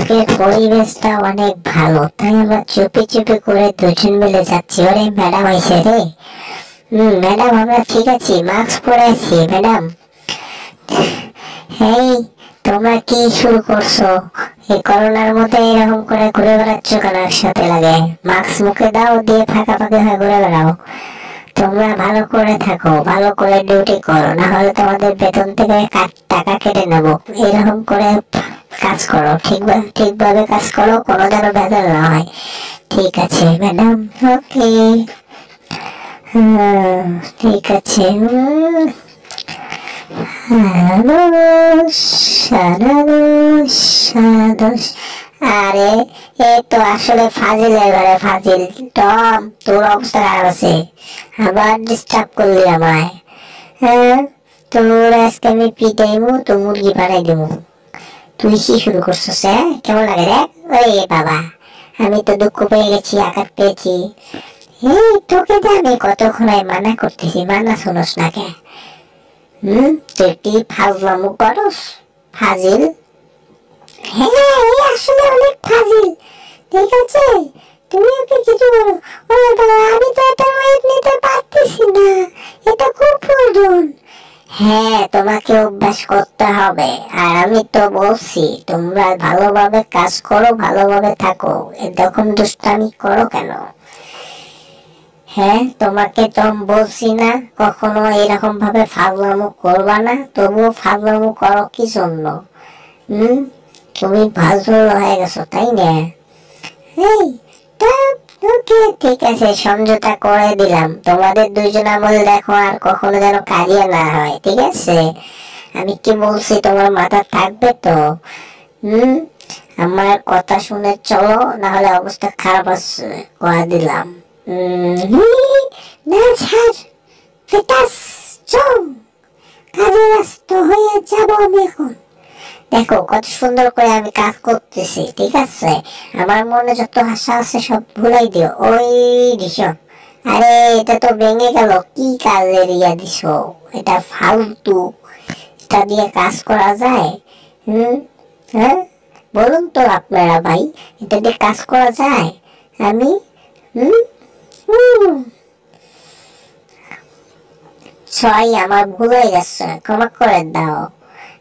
আজকের পরিবেশটা অনেক ভালো, তাই আমরা চুপি চুপি করে দুজন মিলে যাচ্ছি। ওরে ম্যাডাম আইসে রে। ম্যাডাম আমরা ঠিক আছি, মাস্ক পরে আছি ম্যাডাম। এই তোমরা কি শুরু করছো? এই করোনার মধ্যে এরকম করে ঘুরে বেড়াচ্ছ কেন? একসাথে লাগে মাস্ক মুখে দাও, দিয়ে ফাঁকাফাঁকি হয়ে ঘুরে বেড়াও। তোমরা ভালো করে থাকো, ভালো করে ডিউটি করো, না হলে তোমাদের বেতন থেকে টাকা কেটে নেবো। এরকম করে কাজ করো, ঠিকভাবে কাজ করো, কোনো যেন ভেজাল না হয়। ঠিক আছে ম্যাডাম, ওকে। ঠিক আছে। আরে এই তো আসলে ফাজিলের ঘরে ফাজিল। টম, তোর অবস্থা খারাপ আছে, আবার ডিস্টার্ব করলি আমায়। হ্যাঁ, তোর আজকে আমি পিটাইমু, তো মুরগি বানাই দেবো। তুই কি শুরু করছিস? হ্যাঁ, কেমন লাগে রে? ওরে বাবা, আমি তো দুঃখ পেয়ে গেছি, আঘাত পেয়েছি। এই তোকে তো আমি কতক্ষণ মানা করতেছি, মানা শোনস না কে? তুই কি ফাজলামু করস? ফাজিল। হ্যাঁ, আসলে অনেক ফাজিল। ঠিক আছে, তুমি ওকে কিছু বলো। ওরে বাবা, আমি তো এটা ওয়েট নিতে পারতেছি না, এটা খুব প্রয়োজন। হ্যাঁ, তোমাকে অভ্যাস করতে হবে। আর আমি তো বলছি তোমরা ভালোভাবে কাজ করো, ভালোভাবে থাকো, এরকম দুষ্টামি করো কেন? হ্যাঁ, তোমাকে তো বলছি না কখনো এরকম ভাবে ফাজলামো করবা না, তবুও ফাজলামো করো কি জন্য? তুমি ফাজল হয়ে গেছো, তাই না? এই ওকে, ঠিক আছে, সমঝোতা করে দিলাম। তোমাদের দুইজন আমল দেখো আর কখনো যেন কাজিয়া না হয়, ঠিক আছে? আমি কি বলছি তোমার মাথা থাকবে তো? আমার কথা শুনে চলো, না হলে অবস্থা খারাপ আছে, কয়া দিলাম। না ছাড়, ফেটাস চল, কাজে ব্যস্ত হয়ে যাব আমি এখন। দেখো কত সুন্দর করে আমি কাজ করতেছি, ঠিক আছে? আমার মনে যত আশা আছে সব ভুলাই দিও। ওই দিস, আরে এটা তো ভেঙে গেল, কি কাজের ইয়া দিস? এটা ফালতু, এটা দিয়ে কাজ করা যায়? হ্যাঁ, বলুন তো আপনারা ভাই, এটা দিয়ে কাজ করা যায়? আমি ছয়, আমার ভুল হয়ে গেছে, ক্ষমা করে দাও।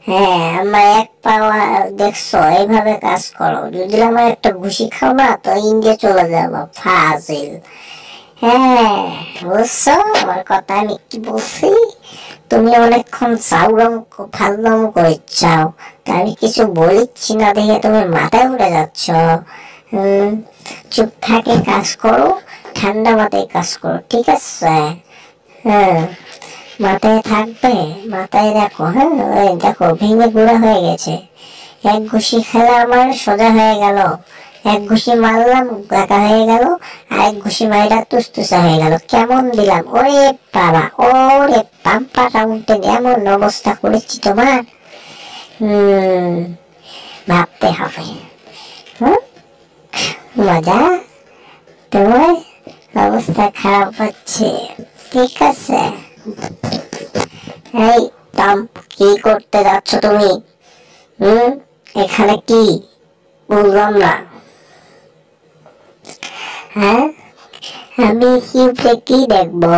হ্যাঁ, আমার এক পাওয়া দেখছো, এইভাবে কাজ করো। যদি আমার একটা ঘুষি খাও না, তো ইন্ডিয়া চলে যাবো, ফাজিল। হ্যাঁ, বুঝছো আমার কথা আমি কি বলছি? তুমি অনেকক্ষণ ফাজলাম করে চাও, আমি কিছু বলিচ্ছি না দেখে তুমি মাথায় উঠে যাচ্ছ। চুপ থাকে কাজ করো, ঠান্ডা মাথায় কাজ করো, ঠিক আছে? হ্যাঁ, মাথায় থাকবে, মাথায় রাখো। হ্যাঁ, দেখো ভেঙে গুঁড়া হয়ে গেছে। এক ঘুষি খেলা আমার সোজা হয়ে গেল, এক ঘুষি মারলাম গাকা হয়ে গেল, আর এক ঘুষি মাইরা তুসতুসা হয়ে গেল। কেমন দিলাম? ওরে বাবা, ওরে পাম্পা রাউন্ডে এমন অবস্থা করেছি তোমার। ভাবতে হবে। মজা, তোমার অবস্থা খারাপ হচ্ছে, ঠিক আছে? এই টম, কি করতে যাচ্ছ তুমি? এখানে কি বুঝলাম না। হ্যাঁ, আমি কি দেখবো?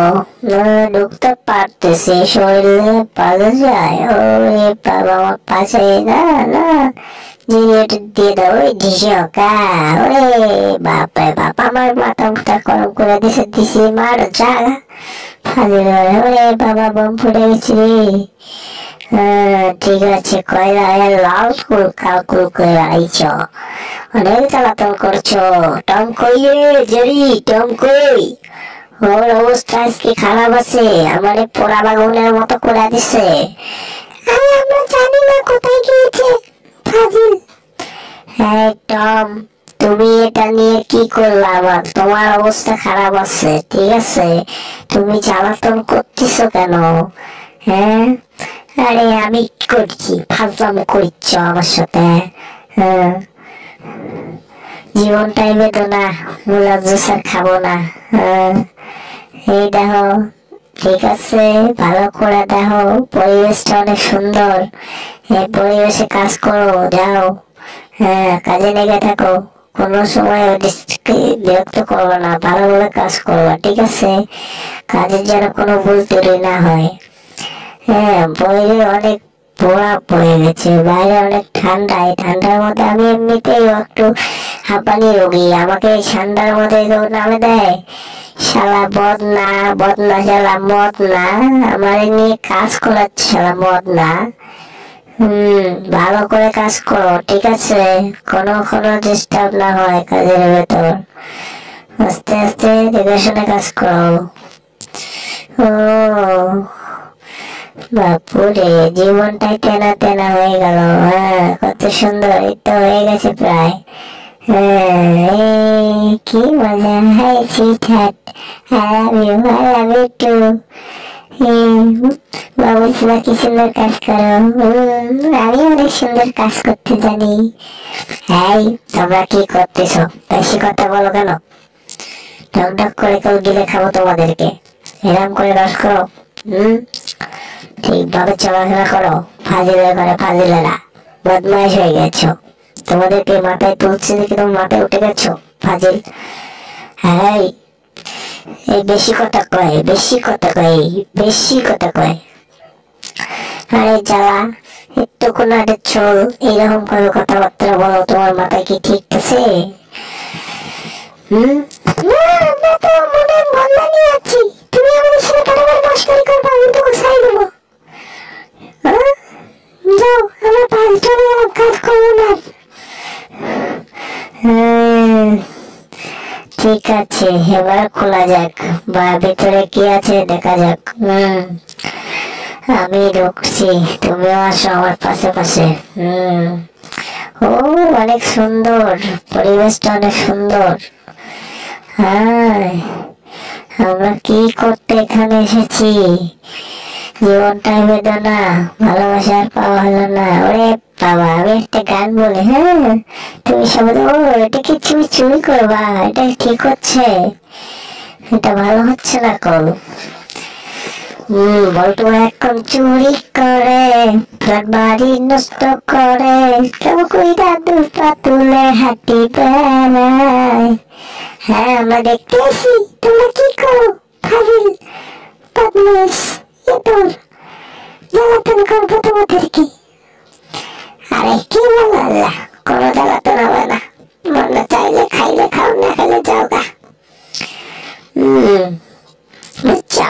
ঢুকতে পারতেছি, শরীরে পাওয়া যায়। ওরে বাবা, আমার পাশে না না দিয়ে দাও, ওই ঢিসকা। ওরে বাপরে বাপ, আমার মাথা মুথা গরম করে দিছি, মার যা। ওরে বাবা, বম ফুটে গেছি রে। ঠিক আছে, কয়লা লাল কালকুল করে আইছ, অনেক জ্বালাতন করছো। টম কই রে জেরি, টম কই? ওর অবস্থা আজকে খারাপ আছে, আমারে পোড়া বাগুনের মতো করে দিছে। আরে আমরা জানি না কোথায় গিয়েছে, ফাজিল। হ্যাঁ টম, তুমি এটা নিয়ে কি করলা? আবার তোমার অবস্থা খারাপ আছে, ঠিক আছে? তুমি জ্বালাতন করতেছো কেন? হ্যাঁ, আরে আমি কি করছি? ফাজলামো করছ আমার সাথে? হ্যাঁ, জীবনটাই বেদনা, মুলা জুস আর খাবো না। এই দেখো, ঠিক আছে, ভালো করে দেখো, পরিবেশটা অনেক সুন্দর, এই পরিবেশে কাজ করো, যাও। হ্যাঁ, কাজে লেগে থাকো, কোনো সময় বিরক্ত করবো না, ভালোভাবে কাজ করবো, ঠিক আছে? কাজের যেন কোনো ভুল ত্রুটি না হয়। হ্যাঁ, বাইরে অনেক বরফ পড়ে গেছে, বাইরে অনেক ঠান্ডা, এই ঠান্ডার মধ্যে আমি এমনিতেই একটু হাঁপানি রোগী, আমাকে এই ঠান্ডার মধ্যে কেউ নামে দেয়? শালা বদনা, বদনা শালা মদ না, আমার নিয়ে কাজ করাচ্ছে শালা মদ না। ভালো করে কাজ করো, ঠিক আছে? কোনো ডিস্টার্ব না হয় কাজের ভেতর, আস্তে আস্তে দেখে শুনে কাজ করো। ও বাপুরে, জীবনটাই তেনা তেনা হয়ে গেল। হ্যাঁ, কত সুন্দর, এই তো হয়ে গেছে প্রায়। হ্যাঁ, কি মজা। Hi sweet heart, I love you too. বাবুসিমা কি সুন্দর কাজ করো। আমি অনেক সুন্দর কাজ করতে জানি। এই, তোমরা কি করতেছো? বেশি কথা বলো কেন? ঢক ঢক করে কেউ গিলে খাবো তোমাদেরকে। এরম করে রস করো। ঠিকভাবে চলাফেরা করো, ফাজিলের ঘরে ফাজিলেরা। বদমাইশ হয়ে গেছো, তোমাদেরকে মাথায় তুলছে দেখে তুমি মাথায় উঠে গেছো, ফাজিল। হ্যাঁ, এই বেশি কথা কয়, বেশি কথা কয়, বেশি কথা কয়। আরে জ্বালা, একটু কোনো একটা চল, এইরকম করে কথাবার্তা বলো, তোমার মাথায় কি ঠিক আছে? না, আমরা তো মনে বদলা নিয়ে আছি, তুমি আমাদের সাথে বারবার মস্করি করবা, আমি তো গুছাই দেবো। যাও, আমার পাঁচজনে কাজ করবো না। ঠিক আছে, এবার খোলা যাক, বা ভিতরে কি আছে দেখা যাক। আমি ঢুকছি, তুমিও আসো আমার পাশে পাশে। ও, অনেক সুন্দর, পরিবেশটা অনেক সুন্দর। হ্যাঁ, আমরা কি করতে এখানে এসেছি? জীবনটাই বেদনা, ভালোবাসার পাওয়া হলো না। ওরে বাবা, আমি একটা গান বলি। হ্যাঁ, তুমি সবাই, ও এটা কি তুমি চুরি করবা? এটা ঠিক হচ্ছে? এটা ভালো হচ্ছে না কল। বলতো এখন চুরি করে ফ্ল্যাট বাড়ি নষ্ট করে, কেউ কইরা দুপা তুলে হাঁটি বেড়ায়। হ্যাঁ, আমরা দেখতে আসি তোমরা কি করো, ফাজিল বদমাইশ। তোর জ্বালাতন করবো তোমাদেরকে। আরে কি বলো, আল্লাহ, কোনো জ্বালাতন হবে না, মনে চাইলে খাইলে খাও, না খাইলে যাও গা। বুঝছো?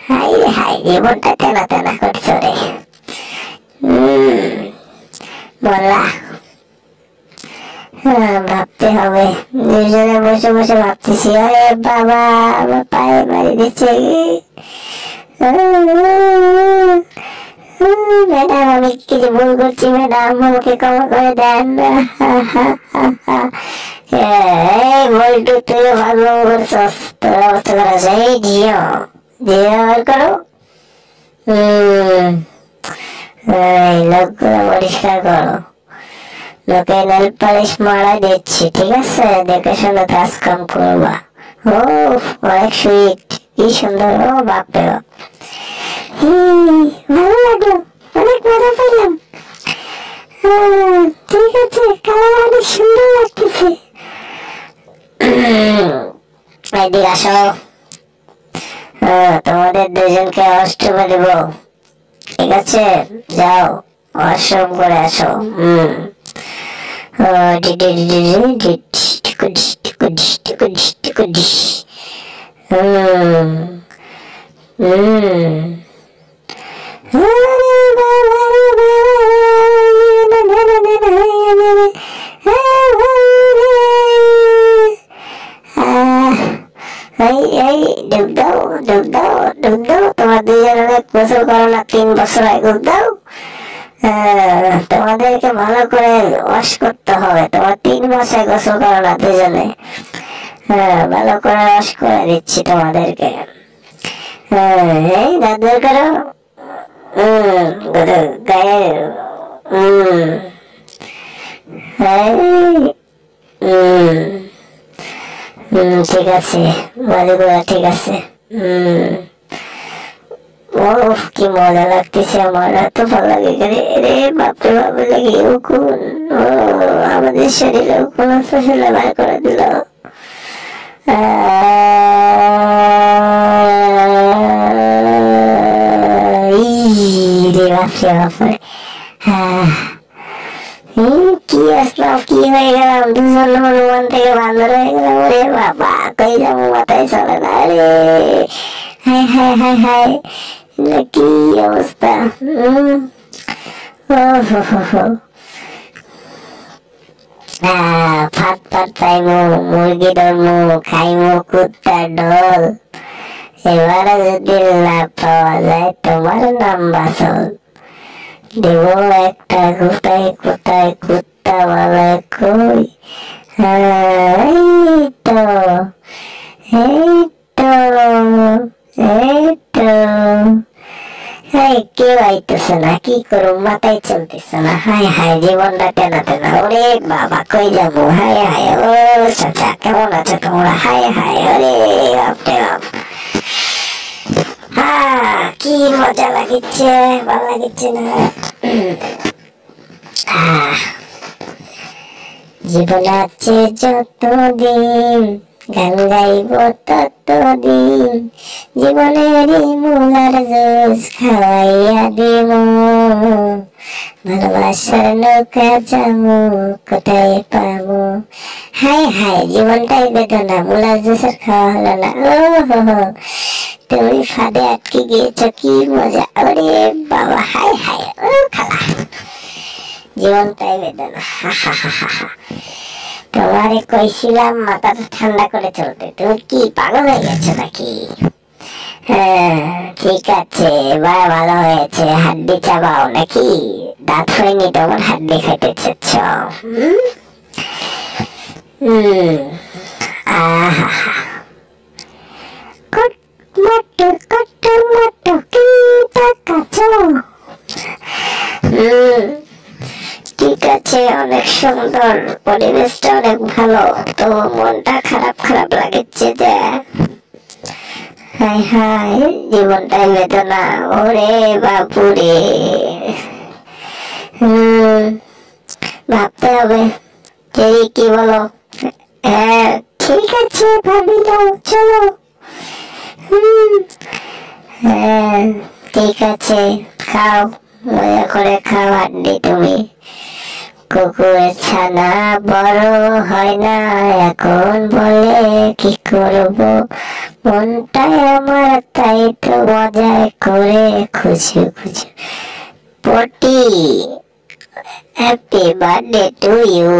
হাই রে হাই, জীবনটা তেনা তেনা করছো রে। বলা, ভাবতে হবে, দুজনে বসে বসে ভাবতেছি। আরে বাবা, আমার পায়ে মারি দিচ্ছে। ম্যাডাম, আমি কিছু ভুল করছি ম্যাডাম, আমাকে ক্ষমা করে দেন। এই বল্টু, তুই ভালো করছস, তোর অবস্থা করা। এই জিও জিও করো। এই লোকগুলো পরিষ্কার করো, লোকে নেল পালিশ মারা দিচ্ছি, ঠিক আছে? দেখে শুনে কাজ কাম করবা। ও, অনেক সুইট, কি সুন্দর। ও বাপরে বাপ, ভালো লাগলো, অনেক মজা পেলাম। ঠিক আছে, কালার অনেক সুন্দর লাগতেছে। এদিকে আসো, তোমাদের দুজনকে অষ্টমে দেব, ঠিক আছে? যাও, অষ্টম করে আসো। তোমার দুজনে গোসল করো না, 3 বছর আগে দাও। তোমাদেরকে ভালো করে ওয়াশ করতে হবে, তোমার 3 মাসে গোসল করো না দুজনে। ভালো করে ওয়াশ করে দিচ্ছি তোমাদেরকে। এই দাঁত করো, গায়ে। ঠিক আছে, বাজুগুলা ঠিক আছে। ওহ কি মজা লাগতেছে আমার, এত ভালো লাগে রে বাপরে বাপ লাগে। উকুন আমাদের শরীরে উকুন ফসলে বার করে দিল। রে বাপরে বাপরে কি আসলাম, কি হয়ে গেলাম, দুজন হনুমান থেকে বান্দর হয়ে গেলাম। ওরে বাবা কই যাবো মাথায় চলে না রে। হায় হায় হায় হায় কি অবস্থা। ফাট ফাট খাইমু, মুরগি ধরমু, খাইমু কুত্তার ঢোল। এবারে যদি না পাওয়া যায় তোমার নাম বাসল। দেব একটা কোথায় কোথায় কুত্তা বলে কই। এই তো এই তো এই তো। কেউ আইতেছে না, কি করুম মাথায় চলতেছে না। হায় হায় জীবনটা টেনা টেনা। ওরে বাবা কই যাবো। হায় হায় ও চাচা কেমন আছো তোমরা। হায় হায় ওরে বাপরে বাপ। কি মজা লাগিচ্ছে, ভালো লাগিচ্ছে না। জীবন আছে যতদিন গান গাইব ততদিন, জীবনেরই মূলার জোস খাওয়াইয়া দিব। ভালোবাসার নৌকা যাবো কোথায় পাবো। হায় হায় জীবনটাই বেদনা, মূলার জোসের খাওয়া হলো না। ও হো তুমি ফাঁদে আটকে গিয়েছো, কি মজা। ওরে বাবা হায় হায় ও খালা জীবনটাই বেদনা। তোমারে কইছিলাম মাথাটা ঠান্ডা করে চলতে, তুমি কি পাগল হয়ে গেছো নাকি? ঠিক আছে এবার ভালো হয়েছে। হাড্ডি চাবাও নাকি? দাঁত হয়নি তোমার, হাড্ডি খাইতে চাচ্ছ? আহা ঠিক আছে অনেক সুন্দর, পরিবেশটা অনেক ভালো, তো মনটা খারাপ খারাপ লাগছে যে। হায় হায় জীবনটাই বেদনা। ওরে বাপুরে ভাবতে হবে। কি বলো? হ্যাঁ ঠিক আছে ভাবিলাম, চলো। হ্যাঁ ঠিক আছে খাও, মজা করে খাও হাড্ডি তুমি। কুকুরের ছানা বড় হয় না এখন, বলে কি করব মনটাই আমার, তাই তো মজায় করে খুঁজে খুঁজে। পটি happy birthday to you.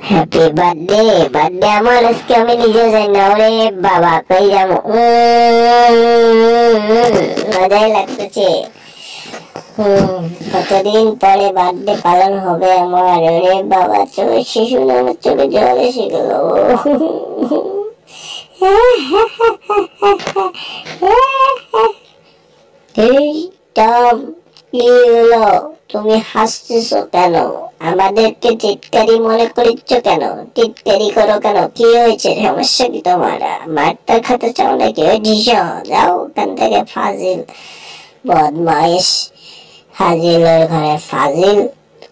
Happy birthday. Birthday আমার আজকে, আমি নিজেও যাই না। ওরে বাবা কই যাবো, মজাই লাগতেছে। কতদিন পরে বার্থডে পালন হবে আমার। ওরে বাবা চোখে শিশু না, আমার চোখে জল এসে গেল। তুমি হাসতেছো কেন? আমাদেরকে টিটকারি মনে করিচ্ছ কেন? টিটকারি করো কেন? কি হয়েছে, সমস্যা কি তোমার? মারটা খেতে চাও নাকি? ওই ঢিস যাও ওখান থেকে, ফাজিল বদমাইশ। ফাজিলের ঘরে ফাজিল।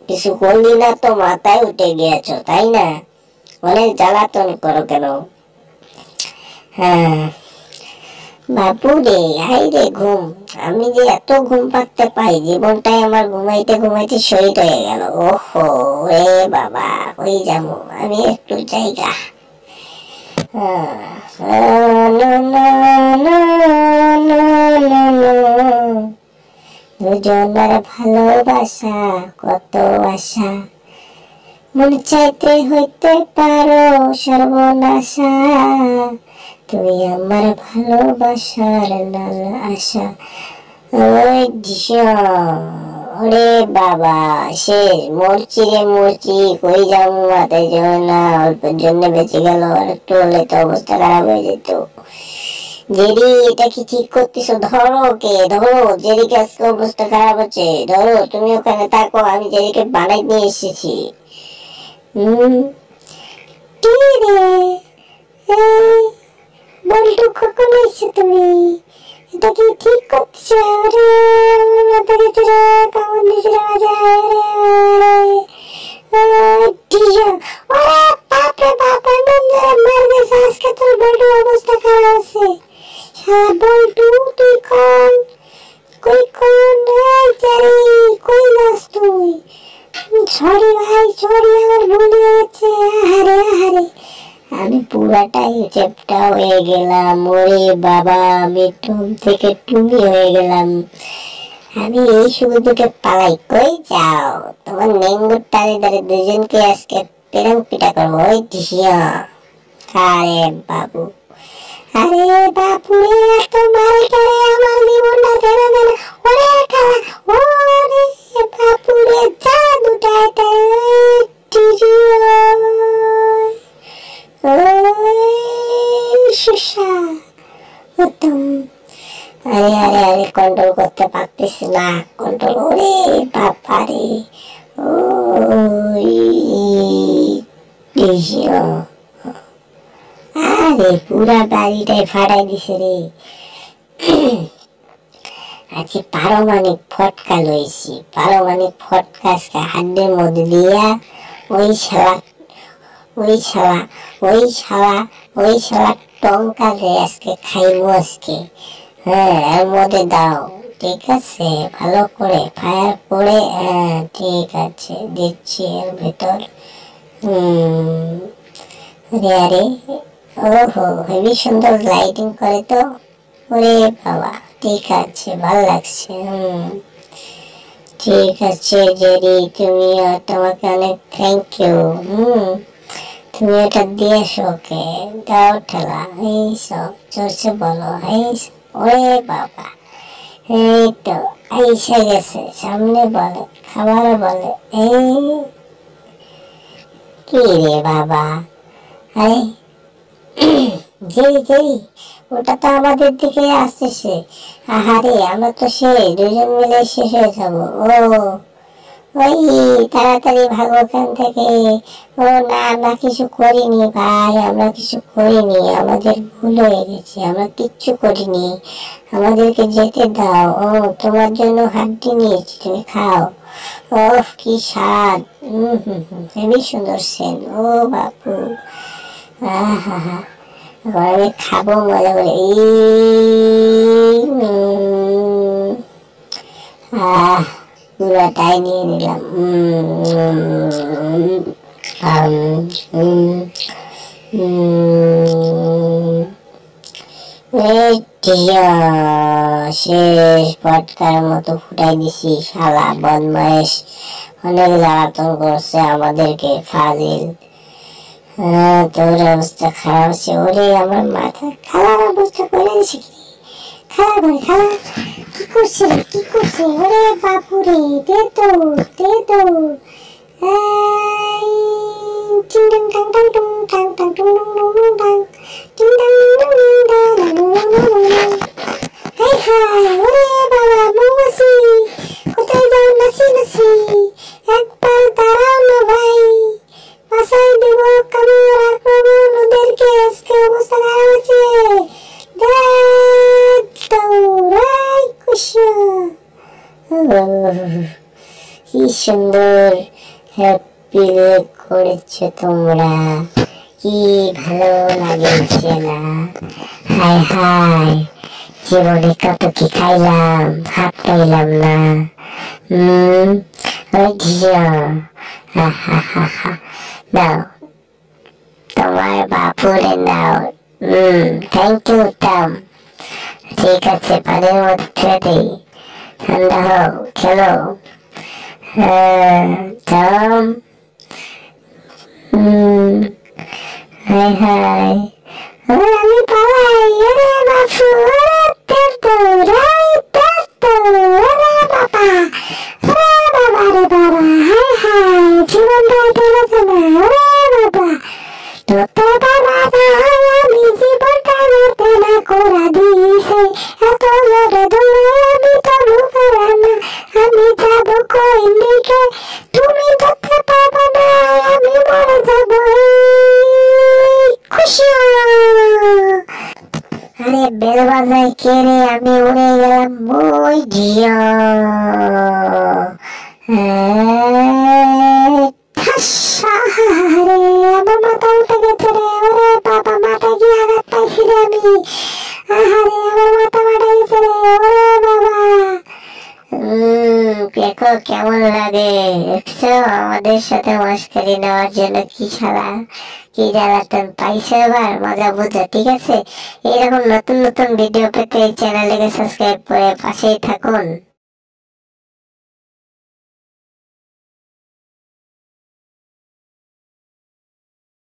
কিছু করলি না তো মাথায় উঠে গিয়েছো তাই না? অনেক জ্বালাতন করো কেন? হ্যাঁ বাপু রে, হাই রে ঘুম। আমি যে এত ঘুম পাড়তে পাই, জীবনটাই আমার ঘুমাইতে ঘুমাইতে শহীদ হয়ে গেল। ওহো রে বাবা ওই যাবো আমি একটু জায়গা। দুজনের ভালোবাসা কত আশা, মন চাইতে হইতে পারো সর্বনাশা। তুই আমার ভালোবাসার নাল আশা। ওই ওরে বাবা শেষ, মরছি রে মরছি। কই যাবো মাথায় জল না, অল্পের জন্য বেঁচে গেল, আর একটু হলে তো অবস্থা খারাপ হয়ে যেত। জেরি এটা কি ঠিক করতেছো? ধরো কে ধরো, জেরিকে আজকে অবস্থা খারাপ হচ্ছে, ধরো। তুমি ওখানে থাকো, আমি জেরিকে বানাই নিয়ে এসেছি। কি রে বল্টু, কখন এসছো তুমি? এটা কি ঠিক করছে? আরে মাথা গেছে রে, কেমন দিছে রে মজা রে। টিজা ওরে বাপরে বাপ, এমন জোরে মার গেছে আজকে, তোর বল্টু অবস্থা খারাপ আছে। শালা বল্টু তুই কোন, কই কোন রে চারি, কই যাস তুই? সরি ভাই সরি, আমার ভুল হয়ে গেছে। আহারে আহারে, আমি পুরাটাই চেপটা হয়ে গেলাম। ওরে বাবা, আমি টুম থেকে টুমি হয়ে গেলাম। আমি এই সুযোগে পালাই। কই যাও? তোমার নেঙ্গুর টানে ধরে দুজনকে আজকে পেরং পিটা করবো। ওই টিসিয়া, আরে বাবু, আরে বাপু রে, এত মারে করে আমার জীবনটা ছেড়ে দেন। ওরে খালা, ওরে বাপু রে, যা দুটা এটা টিসিয়া, সুসা উত্তম। আরে আরে আরে, কন্ট্রোল করতে পারতেছি না, কন্ট্রোল। ওরে বাবা রে, আরে পুরা বাড়িটাই ফাটাই দিছে রে। আজকে পারমাণিক ফটকা লইছি, পারমাণিক ফটকা আজকে হাড্ডির মধ্যে দিয়া ওই শালা ওই শালা ওই শালা ওই শালা টঙ্কারে আজকে খাইবো আজকে। হ্যাঁ, এর মধ্যে দাও, ঠিক আছে? ভালো করে ফায়ার করে, হ্যাঁ ঠিক আছে, দিচ্ছি এর ভেতর। আরে আরে, ওহো, হেবি সুন্দর লাইটিং করে তো। ওরে বাবা, ঠিক আছে, ভালো লাগছে। ঠিক আছে জেরি, তুমি, তোমাকে অনেক থ্যাংক ইউ। তুমি এটা দিয়েছো, ওকে দাও ঠেলা। এই সব জোরসে বলো, এই ওরে বাবা, এই তো আইসা গেছে, সামনে বলে, খাবার বলে। এই কি রে বাবা, আরে জেরি জেরি, ওটা তো আমাদের দিকে আসতেছে। আহারে, আমরা তো সেই দুজন মিলে শেষ হয়ে যাবো। ওই তাড়াতাড়ি ভাগো ওখান থেকে। ও না, আমরা কিছু করিনি ভাই, আমরা কিছু করিনি, আমাদের ভুল হয়ে গেছে, আমরা কিচ্ছু করিনি, আমাদেরকে যেতে দাও। ও তোমার জন্য হাড্ডি নিয়েছি, তুমি খাও। ও কি স্বাদ, হেবি সুন্দর সেন। ও বাপু, আহা, এবার আমি খাবো মজা করে। পুরাটাই নিয়ে নিলাম। শেষ পটকার মতো ফুটাই দিছি। শালা বদমাইশ অনেক জ্বালাতন করছে আমাদেরকে, ফাজিল। তোর অবস্থা খারাপ হচ্ছে। ওরে আমার মাথা, খালার অবস্থা করে দিছে কি? খালা করে, খালা কি করছে, কি করছে? ওরে বাপুরে, দে তো, দে তো। একবার দাঁড়াও না ভাই, বাসায় দেব কামড় আক্রমণ, ওদেরকে আজকে অবস্থা খারাপ আছে। কি সুন্দর হ্যাপি করেছো তোমরা, কি ভালো লাগছে না? হায় হায়, জীবনে কত কি খাইলাম, হাত পাইলাম না। নাও তোমার বাপুরে নাও। Thank you Tom. ঠিক আছে, পানির মধ্যে দিই, ঠান্ডা হোক, খেলো। টম, হাই হাই, আমি পালাই। আরে বাপু, আরে পেতো, রাই পেতো, আরে বাবা, আরে বাবা, রে বাবা, হাই হাই, জীবনটা চলে যাবে। আরে বাবা, তোর বাবা আমি জীবনটা নড়তে না করে দিয়েছে। এত জোরে দৌড়ে আমি তো লুকারা না, আমি যাবো কোন দিকে তুমি ধরতে পারবে না, আমি মরে যাবো। খুশি। আরে বেলুন বাজায় কে রে? আমি উড়ে গেলাম ওই জিয়া। আমার মাথা উঠে গেছে রে। ওরে বাবা, মাথা কি আঘাত পাইছি রে আমি। আহারে আমার মাথা ফাটা গেছে রে। ওরে বাবা। দেখো কেমন লাগে। দেখছো আমাদের সাথে মস্কারি নেওয়ার জন্য কি খেলা, কি জ্বালাতন পাইছে। এবার মজা বুঝো, ঠিক আছে? এরকম নতুন নতুন ভিডিও পেতে এই চ্যানেলটাকে সাবস্ক্রাইব করে পাশেই থাকুন।